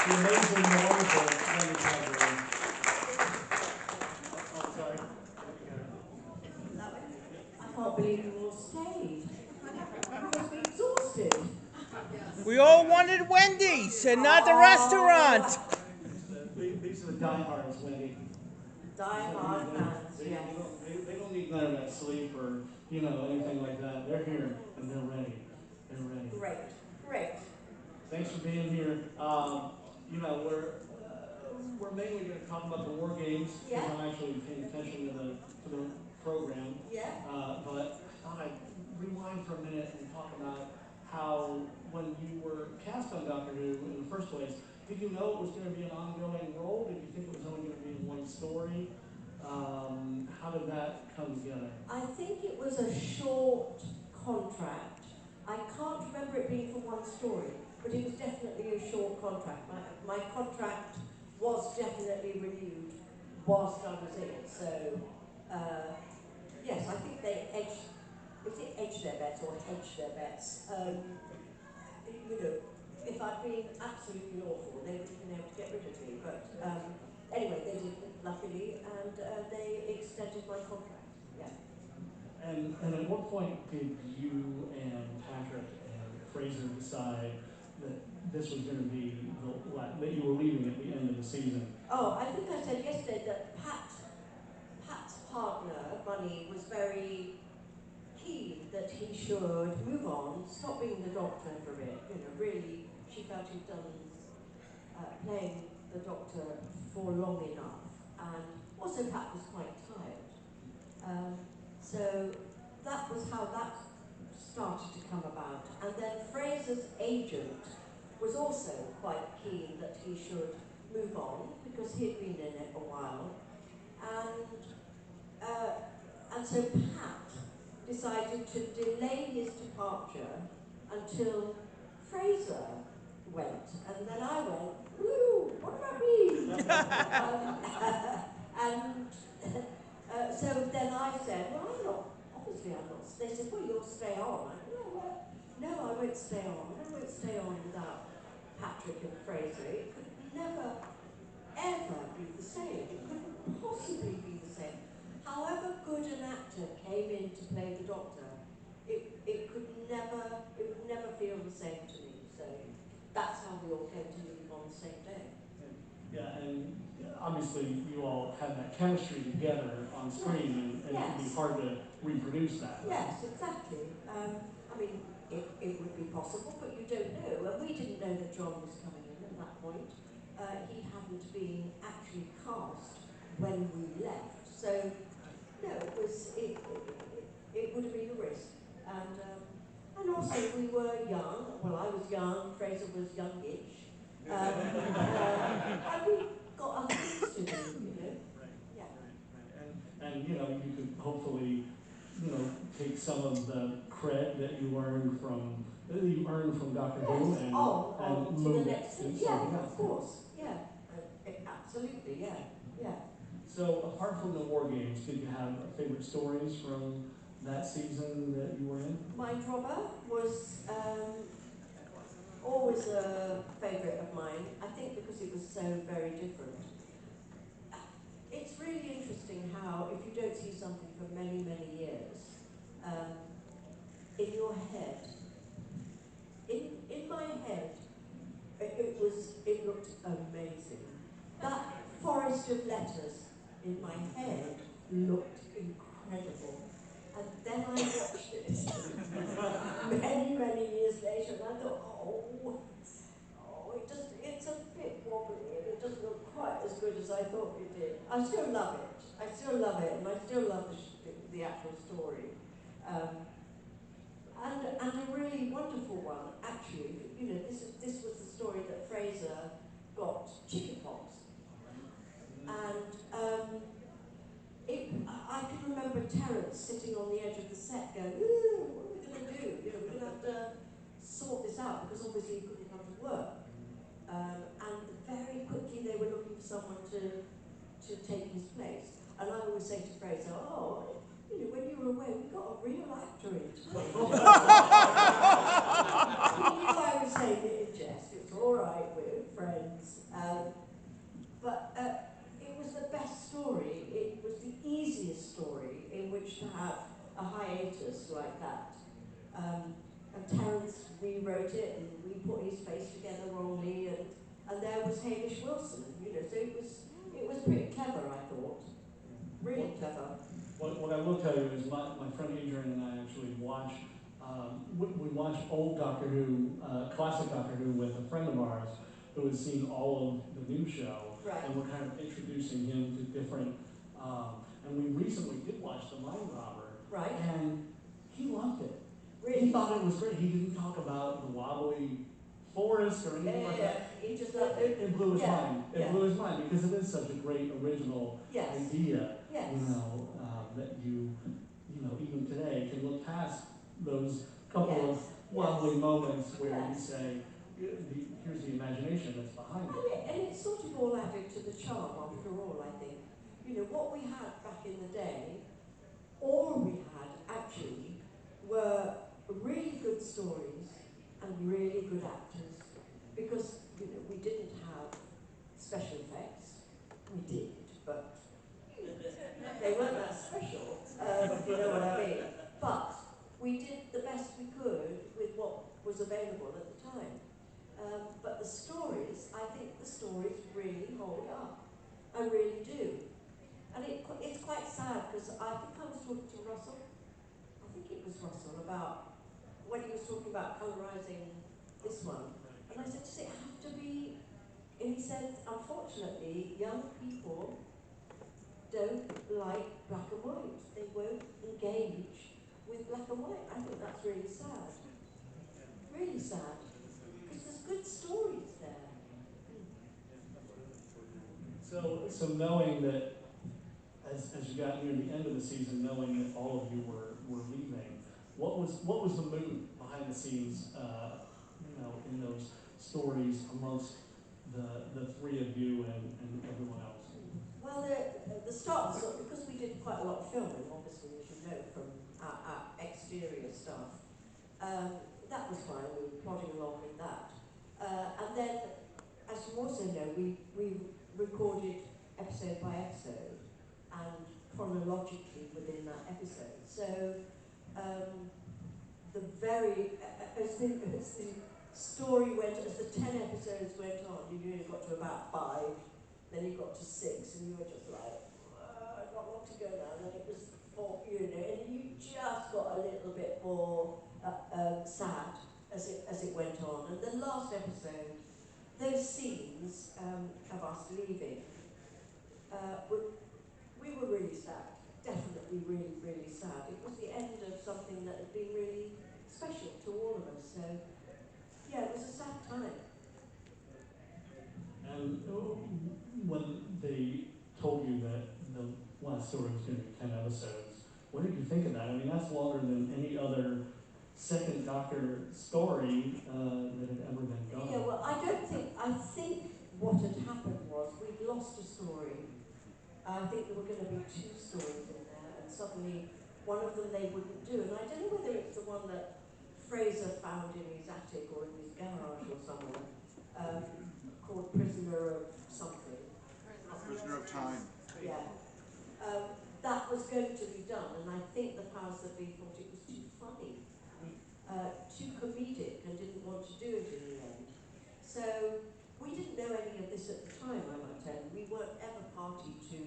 the amazing and wonderful Wendy Cadbury. Oh, sorry. I can't believe you all stayed. You must be exhausted. We all wanted Wendy's and not the restaurant. These are the diehards, Wendy. Die-hard fans, They, yes. they don't need none of that sleep or, anything like that. They're here and they're ready. They're ready. Great, great. Thanks for being here. We're mainly going to talk about the war games because Yeah. I'm actually paying attention to the program. Yeah. But I thought I'd rewind for a minute and talk about how when you were cast on Doctor Who in the first place, did you know it was going to be an ongoing role? Did you think it was only going to be one story? How did that come together? I think it was a short contract. I can't remember it being for one story, but it was definitely a short contract. My contract was definitely renewed whilst I was in. So, yes, I think they edged their bets or hedged their bets. If I'd been absolutely awful, they would have been able to get rid of me. But anyway, they didn't, luckily, and they extended my contract. Yeah. And at what point did you and Patrick and Fraser decide that this was going to be that you were leaving at the end of the season? Oh, I think I said yesterday that Pat's partner, Bunny, was very keen that he should move on, stop being the Doctor for a bit. Really, she felt he'd done playing the Doctor for long enough, and also Pat was quite tired. So that was how that started to come about. And then Fraser's agent was also quite keen that he should move on because he had been in it a while. And so Pat decided to delay his departure until Fraser went. And then I went, woo, what about me? So then I said, well, obviously I'm not. They said, well, you'll stay on. I said, no, I won't stay on. I won't stay on without Patrick and Fraser. It could never, ever be the same. It couldn't possibly be the same. However good an actor came in to play the Doctor, it would never feel the same to me. So that's how we all came to leave on the same day. Yeah, and obviously you all had that chemistry together on screen, and it would be hard to reproduce that. Yes, exactly. It would be possible, but you don't know. And we didn't know that John was coming in at that point. He hadn't been actually cast when we left. So, no, it would have been a risk. And also we were young. Well, I was young, Fraser was youngish. And we got other things to do, Yeah. And you could hopefully, take some of the cred that you earned from Doctor Who and move it to something else. Of course. Yeah. Absolutely, yeah. So apart from the war games, did you have favorite stories from that season that you were in? Mind Robber was always a favourite of mine, I think because it was so very different. It's really interesting how, if you don't see something for many, many years, in your head, in my head, it looked amazing. That forest of letters in my head looked incredible. And then I watched it many, many years later, and I thought, it's a bit wobbly, and it doesn't look quite as good as I thought it did. I still love it. And I still love the actual story. And a really wonderful one, actually. This was the story that Fraser got chickenpox. And I can remember Terence sitting on the edge of the set going, ooh, what are we going to do? We're going to have to sort this out because obviously he couldn't come to work. And very quickly they were looking for someone to take his place. And I always say to Fraser, when you were away, we got a real actor in. He knew I was saying it in jest. It was all right, we're friends. But it was the best story. It was the easiest story in which to have a hiatus like that. And Terence rewrote it, and we put his face together wrongly, and there was Hamish Wilson, you know, so it was pretty clever, I thought. Really clever. What I will tell you is my friend Adrian and I actually watched, we watched old Doctor Who, classic Doctor Who with a friend of ours who had seen all of the new show. Right. And we're kind of introducing him to different, and we recently did watch The Mind Robber. Right. And he loved it. Really? He thought it was great. He didn't talk about the wobbly forest or anything like that. He just loved it. It blew his mind. It Yeah. blew his mind because it is such a great original Yes. idea. Yes. You know, that you know, even today can look past those couple of wobbly moments where you say, here's the imagination that's behind it. And it sort of all added to the charm after all, I think. You know, what we had back in the day, all we had actually were really good stories and really good actors. Because, you know, we didn't have special effects. We did, but they weren't that special, if you know what I mean. But we did the best we could with what was available at the time. But the stories, I think the stories really hold up. I really do. And it's quite sad because I think I was talking to Russell, I think it was Russell, about when he was talking about colorising this one. And I said, does it have to be? And he said, unfortunately, young people don't like black and white. They won't engage with black and white. I think that's really sad. Really sad. Because there's good stories there. So knowing that as you got near the end of the season, knowing that all of you were leaving, what was the mood behind the scenes, you know, in those stories amongst the three of you and everyone else? Well, the start was, because we did quite a lot of filming, obviously, as you know, from our exterior stuff. That was fine, we were plodding along with that. And then, as you also know, we recorded episode by episode and chronologically within that episode. So, as the story went, as the 10 episodes went on, you really got to about 5, then you got to 6, and you were just like, I've got a lot to go now, and then it was 4, you know, and you just got a little bit more sad as it went on. And the last episode, those scenes of us leaving, we were really sad, definitely really, really sad. It was the end of something that had been really special to all of us, so yeah, it was a sad time. And when they told you that the last story was going to be 10 episodes, what did you think of that? I mean, that's longer than any other second Doctor story that had ever been done. Yeah, well, I think what had happened was we'd lost a story. I think there were going to be 2 stories in there, and suddenly one of them they wouldn't do. And I don't know whether it's the one that Fraser found in his attic or in his garage or somewhere, called Prisoner of something. Prisoner of Time. Yeah. That was going to be done, and I think the powers that be thought it was too funny, too comedic, and didn't want to do it in the end. So we didn't know any of this at the time, I might tell you. We weren't ever party to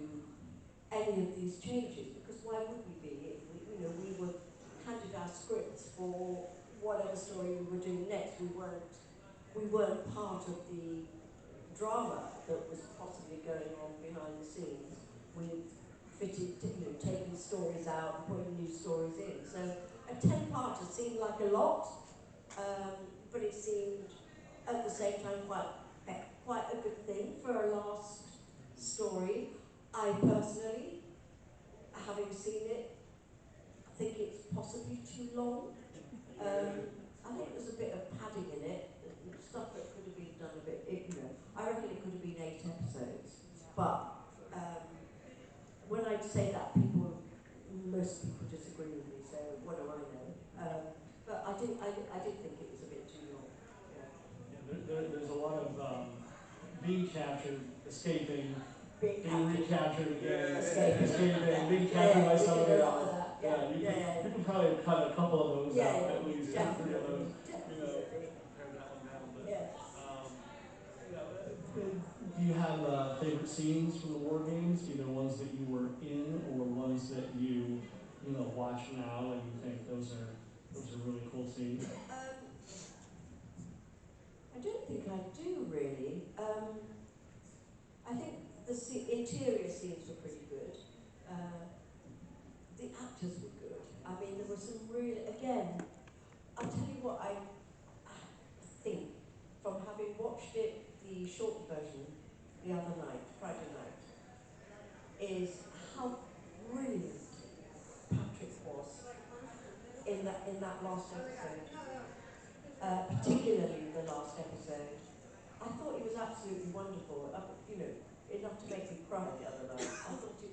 any of these changes, because why would we be? We were handed our scripts for whatever story we were doing next. We weren't part of the drama that was possibly going on behind the scenes with taking stories out and putting new stories in. So a 10-parter seemed like a lot, but it seemed at the same time quite a good thing for a last story. I personally, having seen it, think it's possibly too long. I think there's a bit of padding in it, stuff that could have been done a bit, I reckon it could have been 8 episodes. But when I say that, most people disagree with me, so what do I know? But I did think it was a bit too long. Yeah. There's a lot being captured, escaping, Being being captured. recaptured again, Escaping. escaping, being captured by we somebody can do a else. lot of that. Yeah, you yeah. can probably cut a couple of those Yeah, out yeah, at least, two or three of those. definitely. You know, pare that one down. But, Yes. you know, do you have favorite scenes from the war games? Either ones that you were in or ones that you watch now and you think those are really cool scenes? I don't think I do really. I think the interior scenes were pretty good. The actors were good. I mean, there were some really, again, I'll tell you what I think from having watched it, the short version, the other night, Friday night, is how brilliant Patrick was in that last episode. Particularly the last episode. I thought he was absolutely wonderful. Enough to make me cry the other night. I thought he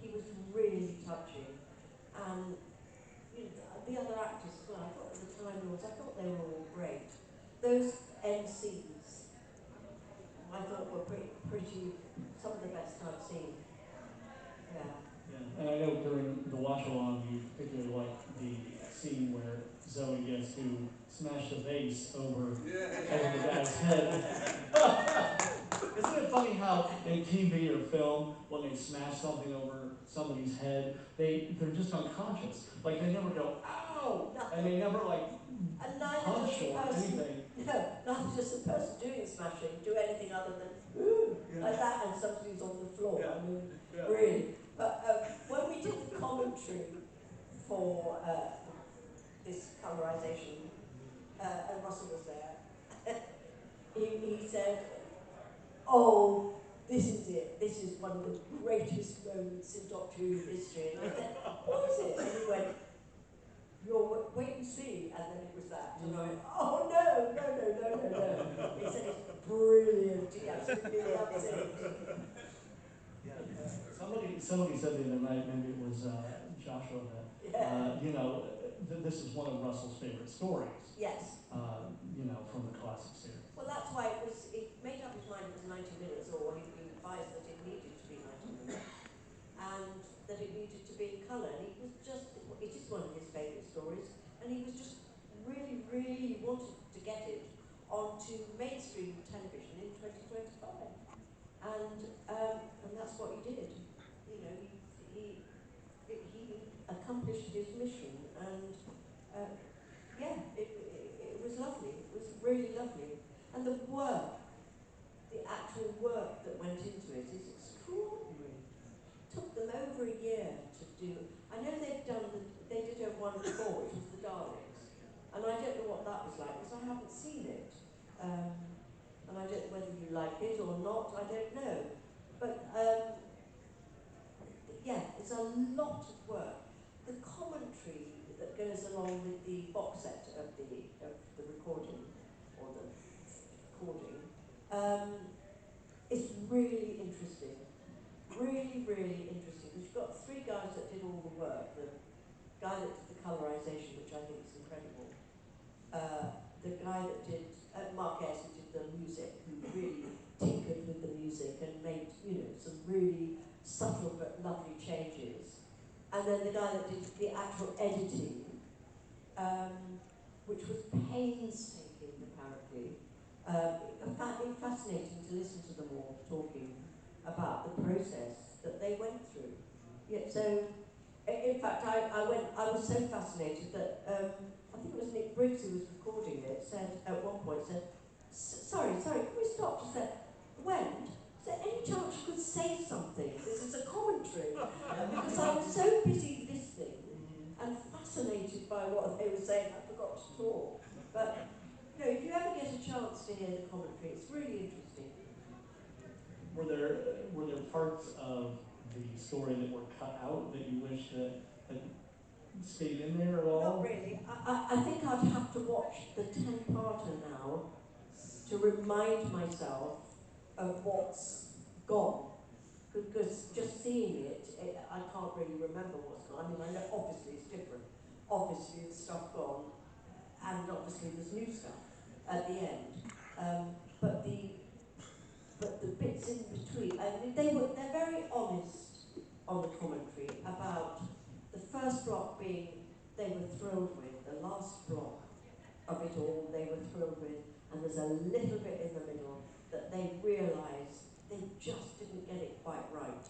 was really touching. And the other actors as well. I thought the Time Lords, I thought they were all great. Those MCs, I thought were pretty some of the best I've seen. Yeah. Yeah, and I know during the watch-along, you particularly liked the scene where Zoe gets to smash the vase over the guy's head. Isn't it funny how in TV or film, when they smash something over somebody's head, they're just unconscious. Like they never go, ow! And they never And neither punch does the or person, anything. no, neither does the person doing the smashing do anything other than ooh, like that, and somebody's on the floor. Yeah. I mean, Yeah. really. But when we did the commentary for this colorization, and Russell was there, he said, "Oh, this is it. This is one of the greatest moments in Doctor Who history." And I said, "What is it?" And he went, "You'll wait and see." And then it was that. And I went, "Oh no. He said it's brilliant. He absolutely loves it." Somebody said the other night, maybe it was Joshua, that this is one of Russell's favorite stories. Yes. From the classic series. Well, that's why it made up his mind it was 90 minutes, or he'd been advised that it needed to be 90 minutes, and that it needed to be in colour. And it is one of his favourite stories, and he was just really wanted to get it onto mainstream television in 2025. And that's what he did. He accomplished his mission, and it was lovely. It was really lovely. And the actual work that went into it is extraordinary. It took them over a year to do. I know they did a one before, which was the Daleks, and I don't know what that was like because I haven't seen it. And I don't know whether you like it or not. I don't know. But it's a lot of work. The commentary that goes along with the box set of the recording, or the recording, is really interesting. Really interesting. We've got three guys that did all the work. The guy that did the colorization, which I think is incredible. The guy that did, Mark Ayres, who did the music, who really tinkered with the music and made, some really subtle but lovely changes. And then the guy that did the actual editing, which was painstaking, apparently. Fascinating to listen to them all talking about the process that they went through. Yeah, so, in fact, I was so fascinated that I think it was Nick Briggs who was recording it, said at one point, sorry, can we stop? She said, "When? Is there any chance you could say something? This is a commentary." Because I was so busy listening and fascinated by what they were saying, I forgot to talk. But, if you ever get a chance to hear the commentary, it's really interesting. Were there parts of the story that were cut out that you wish that had stayed in there at all? Not really. I think I'd have to watch the 10-parter now to remind myself of what's gone. Because just seeing it, I can't really remember what's gone. I mean, I know obviously it's different. Obviously there's stuff gone, and obviously there's new stuff at the end. last block of it all they were thrilled with, and there's a little bit in the middle that they realised they just didn't get it quite right.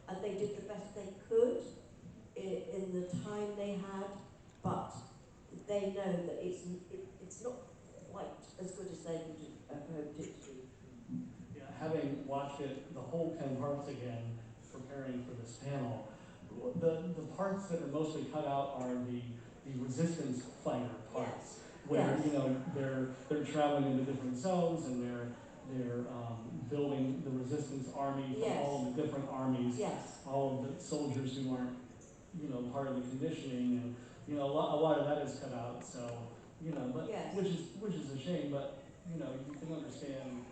And they did the best they could in the time they had, but they know that it's not quite as good as they would have hoped it to be. Yeah, having watched it, the whole 10 parts again, preparing for this panel, the parts that are mostly cut out are the resistance fighter parts, where Yes. you know they're traveling into different zones and they're building the resistance army from Yes. all of the different armies, Yes. all of the soldiers who aren't part of the conditioning, and a lot of that is cut out. So but Yes. which is a shame, but you can understand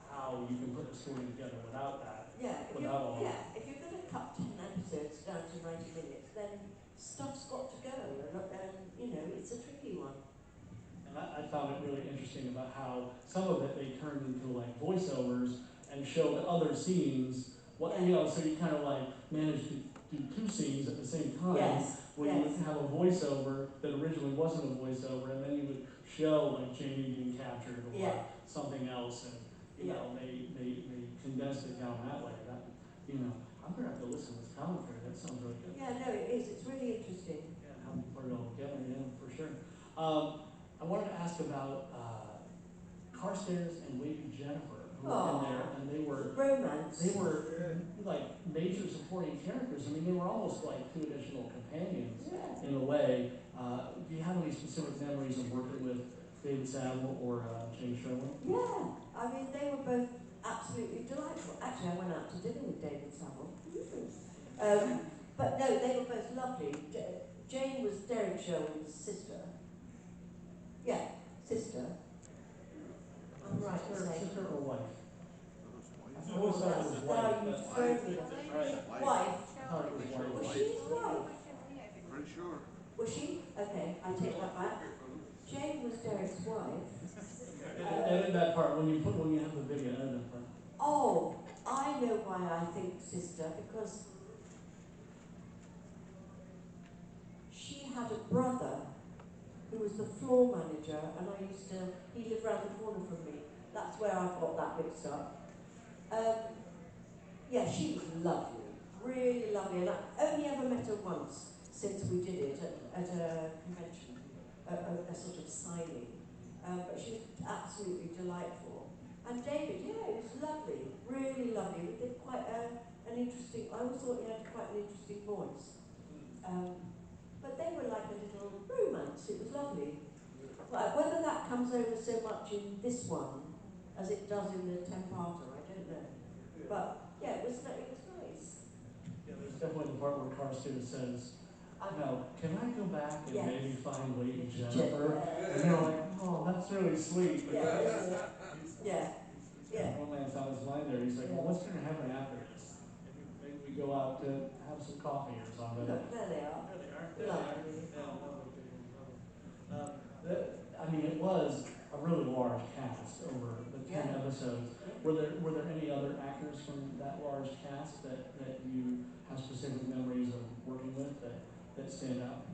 how you can put a story together without that. Yeah, if Without all if you're going to cut 10 episodes down to 90 minutes, then stuff's got to go, and it's a tricky one. And I found it really interesting about how some of it they turned into like voiceovers and showed other scenes. So you kind of like managed to do two scenes at the same time. Yes. Where you would have a voiceover that originally wasn't a voiceover, and then you would show like Jamie being captured or something else, and they condensed it down that way. I'm gonna have to listen to this commentary. That sounds really good. Yeah, no, it is. It's really interesting. Yeah, how we put it all together, for sure. I wanted to ask about Carstairs and Lady Jennifer, who were in there, and they were romance. They were like major supporting characters. I mean, they were almost like two additional companions in a way. Do you have any specific memories of working with David Saville or James Sherwin? Yeah, I mean, they were both absolutely delightful. Actually, I went out to dinner with David Saville. But no, they were both lovely. Jane was Derek Sherwin's sister. Yeah, sister. I'm right in saying. Sister or wife? I Oh, always thought it that's was now wife. you've but- thrown me. Right. Wife. I thought it was Was wife. she his wife? Pretty sure. Was she? Okay, I take that back. Jane was Derek's wife. Edit that part when you have the video. Edit that part. Oh, I know why I think sister, because she had a brother who was the floor manager, and he lived round the corner from me. That's where I got that mixed up. Yeah, she was lovely, really lovely, and I only ever met her once since we did it at a convention, a sort of signing. But she was absolutely delightful. And David, it was lovely, really lovely. We did quite an interesting, I always thought he had quite an interesting voice. But they were like a little romance, it was lovely. But whether that comes over so much in this one as it does in the 10-parter, I don't know. But yeah, it was nice. Yeah, there's definitely the part where Carstairs says, can I go back and maybe find Lady Jennifer? And they're like, oh, that's really sweet. Romance on his mind there. He's like, well, what's going to happen after this? Maybe we go out to have some coffee or something. Look, there they are. There they are. Lovely. I mean, it was a really large cast over the 10 episodes. Were there any other actors from that large cast that you have specific memories of working with that stand out?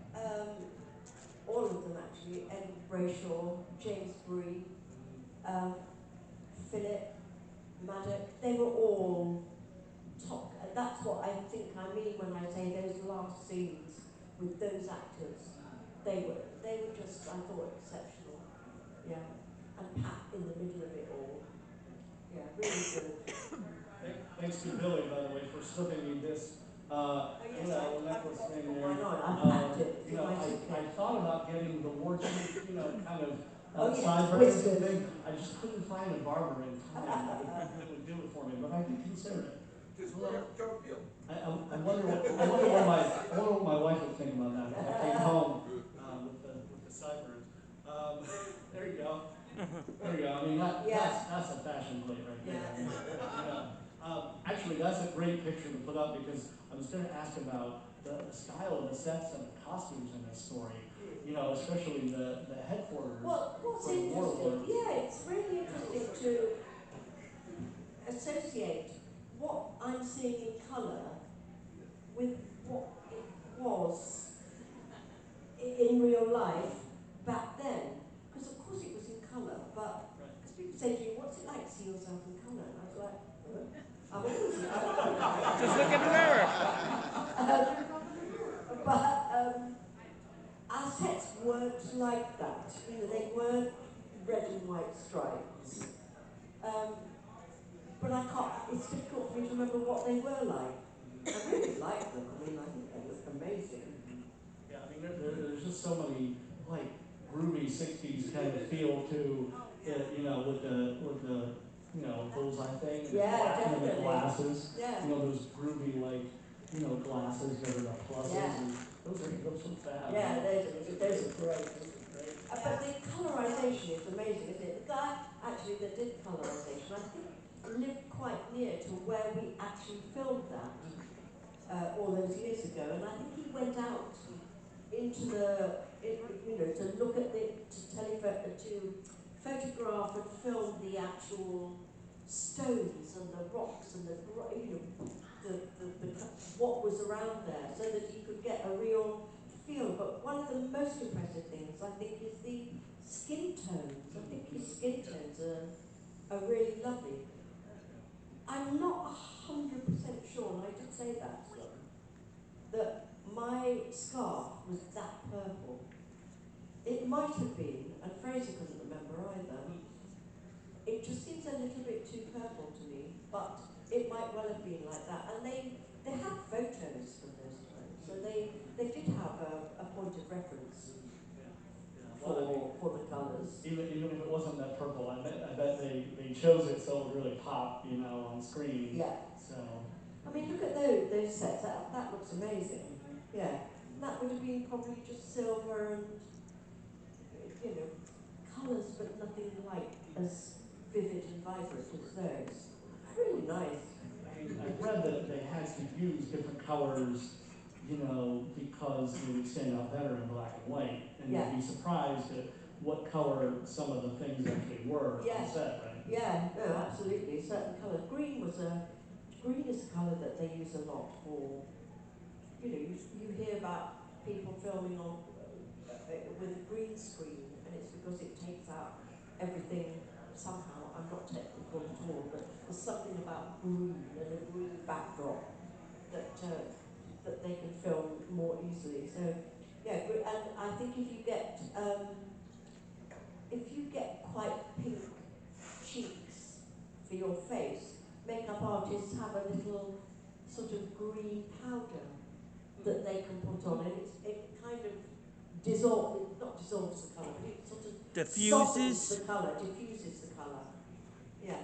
All of them actually. Ed Brayshaw, James Bree, Philip, Maddock. They were all top. That's what I think I mean when I say those last scenes with those actors. They were just, I thought, exceptional. Yeah. And Pat in the middle of it all. Yeah, really good. Thanks to Billy, by the way, for slipping me this. Necklace thing there. Why not? I packed it. I thought about getting the war chief, kind of Oh, side yes, person thing. I just couldn't find a barber in time that would do it for me, but I did consider it. I wonder what my wife would think about that if I came home with the sideburns. There you go. There you go. I mean, that's a fashion plate right there. Actually, that's a great picture to put up because I was going to ask about the style of the sets and the costumes in this story. Especially the headquarters. Well, what's for the interesting? warlords. Yeah, it's really interesting to associate what I'm seeing in colour with what it was in real life, say to me, what's it like to see yourself in colour? And I was like, I've always looked at colour. Just look in the mirror. But our sets weren't like that. You know, they weren't red and white stripes. But I can't, it's difficult for me to remember what they were like. I really liked them. I mean, I think they looked amazing. Yeah, I mean, there's just so many, like, groovy 60s kind of feel to it, you know, with the you know, bullseye thing, and Yeah, the black and the definitely. glasses. Yeah. You know, those groovy, like, you know, glasses that are the pluses, Yeah. and those are fab. Yeah, those are great. But the colorization is amazing, isn't it? The guy actually that did colorization, I think, lived quite near to where we actually filmed that all those years ago, and I think he went out into you know, to look at to photograph and film the actual stones and the rocks and you know, what was around there, so that you could get a real feel. But one of the most impressive things, I think, is the skin tones. I think his skin tones are really lovely. I'm not 100% sure, and I did say that to them, that my scarf was that purple. It might have been, and Fraser couldn't remember either. It just seems a little bit too purple to me, but it might well have been like that. And they had photos from those times, so they did have a point of reference for the colours. Even if it wasn't that purple, I bet they chose it so it would really pop, you know, on screen. Yeah. So. I mean, look at those sets. That looks amazing. Yeah. And that would have been probably just silver and, you know, colours, but nothing like as vivid and vibrant as those. Really nice. I've read that they had to use different colors, you know, because they would stand out better in black and white. And Yeah. you'd be surprised at what color some of the things actually were Yeah. on set, right? Yeah, no, absolutely. Certain colours. Green is a colour that they use a lot for. You know, you hear about people filming on with a green screen, and it's because it takes out everything somehow. I'm not technical at all, but there's something about green and a green backdrop that that they can film more easily. So yeah, and I think if you get quite pink cheeks for your face, makeup artists have a little sort of green powder that they can put on, and it kind of not dissolves the colour, but it sort of softens Diffuses. the colour, diffuses the colour. Yeah.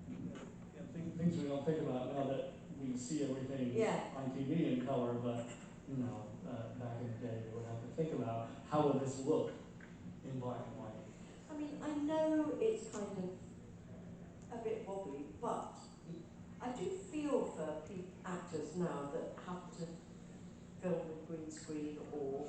Yeah, things we don't think about now that we see everything Yeah. on TV in color, but, you know, back in the day, we would have to think about how would this look in black and white. I mean, I know it's kind of a bit wobbly, but I do feel for actors now that have to film with green screen or